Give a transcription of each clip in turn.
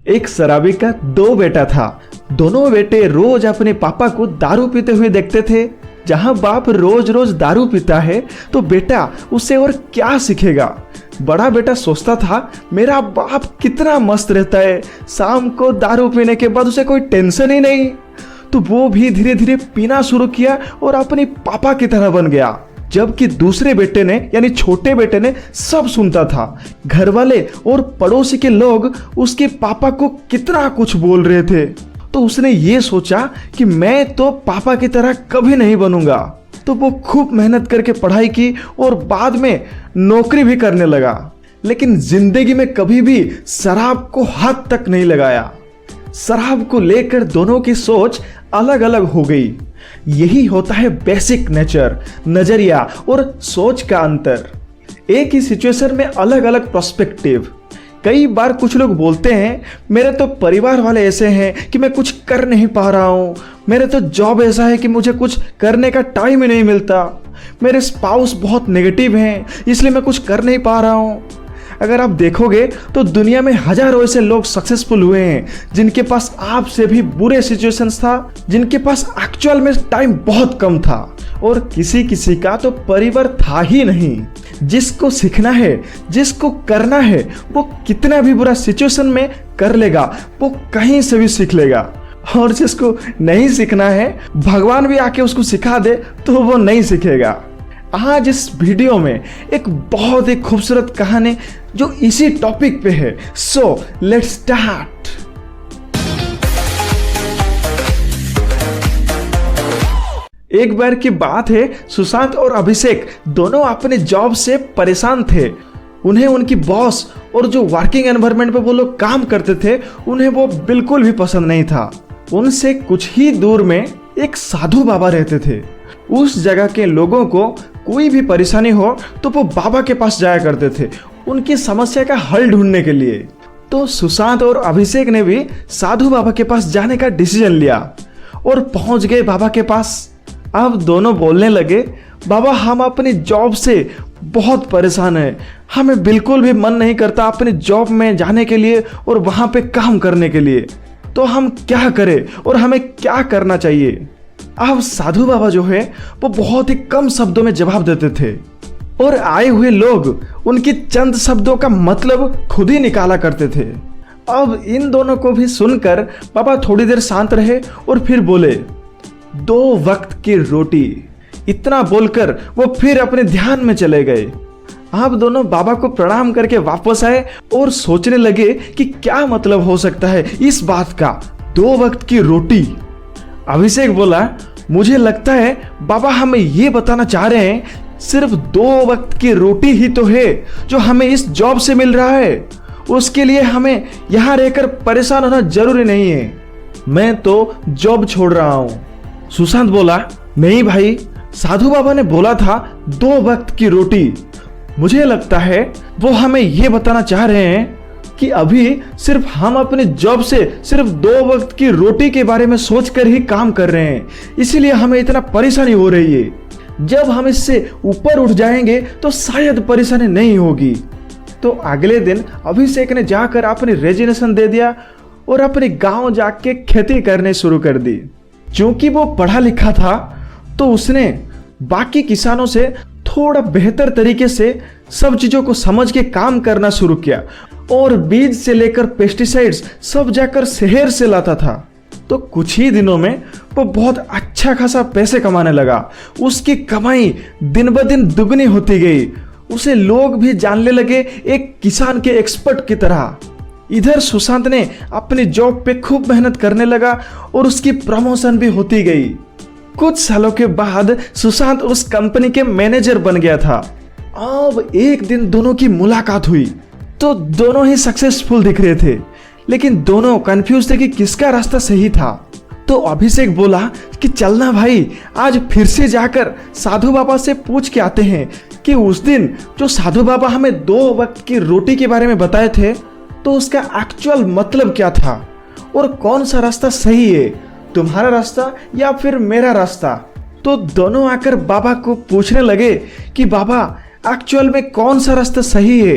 एक शराबी का दो बेटा था। दोनों बेटे रोज अपने पापा को दारू पीते हुए देखते थे। जहां बाप रोज रोज दारू पीता है तो बेटा उससे और क्या सीखेगा। बड़ा बेटा सोचता था मेरा बाप कितना मस्त रहता है, शाम को दारू पीने के बाद उसे कोई टेंशन ही नहीं। तो वो भी धीरे धीरे पीना शुरू किया और अपने पापा की तरह बन गया। जबकि दूसरे बेटे ने यानी छोटे बेटे ने सब सुनता था। घर वाले और पड़ोसी के लोग उसके पापा को कितना कुछ बोल रहे थे। तो उसने ये सोचा कि मैं तो पापा की तरह कभी नहीं बनूंगा। तो वो खूब मेहनत करके पढ़ाई की और बाद में नौकरी भी करने लगा। लेकिन जिंदगी में कभी भी शराब को हाथ तक नहीं लगाया। शराब को लेकर दोनों की सोच अलग अलग हो गई। यही होता है बेसिक नेचर, नजरिया और सोच का अंतर। एक ही सिचुएशन में अलग अलग पर्सपेक्टिव। कई बार कुछ लोग बोलते हैं मेरे तो परिवार वाले ऐसे हैं कि मैं कुछ कर नहीं पा रहा हूँ, मेरे तो जॉब ऐसा है कि मुझे कुछ करने का टाइम ही नहीं मिलता, मेरे स्पाउस बहुत नेगेटिव हैं इसलिए मैं कुछ कर नहीं पा रहा हूँ। अगर आप देखोगे तो दुनिया में हजारों ऐसे लोग सक्सेसफुल हुए हैं जिनके पास आपसे भी बुरे सिचुएशंस था, जिनके पास एक्चुअल में टाइम बहुत कम था और किसी किसी का तो परिवार था ही नहीं। जिसको सीखना है, जिसको करना है, वो कितना भी बुरा सिचुएशन में कर लेगा, वो कहीं से भी सीख लेगा। और जिसको नहीं सीखना है, भगवान भी आके उसको सिखा दे तो वो नहीं सीखेगा। आज इस वीडियो में एक बहुत ही खूबसूरत कहानी जो इसी टॉपिक पे है। So let's start. एक बार की बात है, सुशांत और अभिषेक दोनों अपने जॉब से परेशान थे। उन्हें उनकी बॉस और जो वर्किंग एनवायरनमेंट पे वो लोग काम करते थे उन्हें वो बिल्कुल भी पसंद नहीं था। उनसे कुछ ही दूर में एक साधु बाबा रहते थे। उस जगह के लोगों को कोई भी परेशानी हो तो वो बाबा के पास जाया करते थे उनकी समस्या का हल ढूंढने के लिए। तो सुशांत और अभिषेक ने भी साधु बाबा के पास जाने का डिसीजन लिया और पहुंच गए बाबा के पास। अब दोनों बोलने लगे, बाबा हम अपनी जॉब से बहुत परेशान हैं, हमें बिल्कुल भी मन नहीं करता अपनी जॉब में जाने के लिए और वहां पे काम करने के लिए, तो हम क्या करें और हमें क्या करना चाहिए। अब साधु बाबा जो है वो बहुत ही कम शब्दों में जवाब देते थे और आए हुए लोग उनकी चंद शब्दों का मतलब खुद ही निकाला करते थे। अब इन दोनों को भी सुनकर बाबा थोड़ी देर शांत रहे और फिर बोले, 2 वक्त की रोटी। इतना बोलकर वो फिर अपने ध्यान में चले गए। अब दोनों बाबा को प्रणाम करके वापस आए और सोचने लगे कि क्या मतलब हो सकता है इस बात का, 2 वक्त की रोटी। अभिषेक बोला, मुझे लगता है बाबा हमें ये बताना चाह रहे हैं सिर्फ 2 वक्त की रोटी ही तो है जो हमें इस जॉब से मिल रहा है, उसके लिए हमें यहाँ रहकर परेशान होना जरूरी नहीं है, मैं तो जॉब छोड़ रहा हूँ। सुशांत बोला, नहीं भाई, साधु बाबा ने बोला था 2 वक्त की रोटी। मुझे लगता है वो हमें ये बताना चाह रहे हैं कि अभी सिर्फ हम अपने जॉब से सिर्फ 2 वक्त की रोटी के बारे में सोचकर ही काम कर रहे हैं, इसीलिए हमें इतना परेशानी हो रही है। जब हम इससे ऊपर उठ जाएंगे तो शायद परेशानी नहीं होगी। तो अगले दिन अभिषेक ने जाकर अपनी रेजिग्नेशन दे दिया और अपने गांव जाके खेती करने शुरू कर दी। क्योंकि वो पढ़ा लिखा था तो उसने बाकी किसानों से थोड़ा बेहतर तरीके से सब चीजों को समझ के काम करना शुरू किया और बीज से लेकर पेस्टिसाइड्स सब जाकर शहर से लाता था। तो कुछ ही दिनों में वो बहुत अच्छा खासा पैसे कमाने लगा। उसकी कमाई दिन ब दिन दुगनी होती गई। उसे लोग भी जानने लगे एक किसान के एक्सपर्ट की तरह। इधर सुशांत ने अपनी जॉब पे खूब मेहनत करने लगा और उसकी प्रमोशन भी होती गई। कुछ सालों के बाद सुशांत उस कंपनी के मैनेजर बन गया था। अब एक दिन दोनों की मुलाकात हुई तो दोनों ही सक्सेसफुल दिख रहे थे, लेकिन दोनों कंफ्यूज थे कि किसका रास्ता सही था। तो अभिषेक बोला कि चलना भाई, आज फिर से जाकर साधु बाबा से पूछ के आते हैं कि उस दिन जो साधु बाबा हमें 2 वक्त की रोटी के बारे में बताए थे तो उसका एक्चुअल मतलब क्या था और कौन सा रास्ता सही है, तुम्हारा रास्ता या फिर मेरा रास्ता। तो दोनों आकर बाबा को पूछने लगे कि बाबा एक्चुअल में कौन सा रास्ता सही है।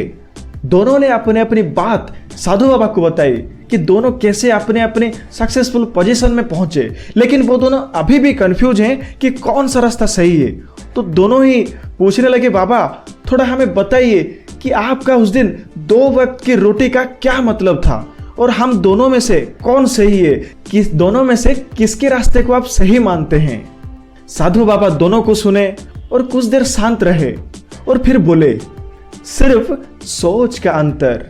दोनों ने अपनी अपनी बात साधु बाबा को बताई कि दोनों कैसे अपने अपने सक्सेसफुल पोजीशन में पहुंचे, लेकिन वो दोनों अभी भी कंफ्यूज हैं कि कौन सा रास्ता सही है। तो दोनों ही पूछने लगे, बाबा थोड़ा हमें बताइए कि आपका उस दिन 2 वक्त की रोटी का क्या मतलब था, और हम दोनों में से कौन सही है, किस दोनों में से किसके रास्ते को आप सही मानते हैं। साधु बाबा दोनों को सुने और कुछ देर शांत रहे और फिर बोले, सिर्फ सोच का अंतर।